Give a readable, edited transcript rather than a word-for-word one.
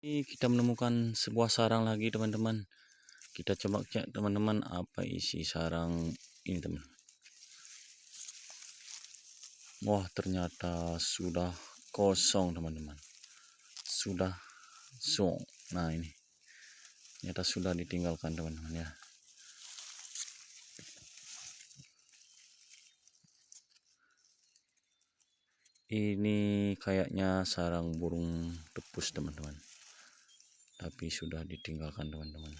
Ini kita menemukan sebuah sarang lagi, teman-teman. Kita coba cek, teman-teman, apa isi sarang ini, teman. Wah, ternyata sudah kosong, teman-teman. Sudah song. Nah, ini ternyata sudah ditinggalkan, teman-teman, ya. Ini kayaknya sarang burung tepus, teman-teman, tapi sudah ditinggalkan, teman-teman.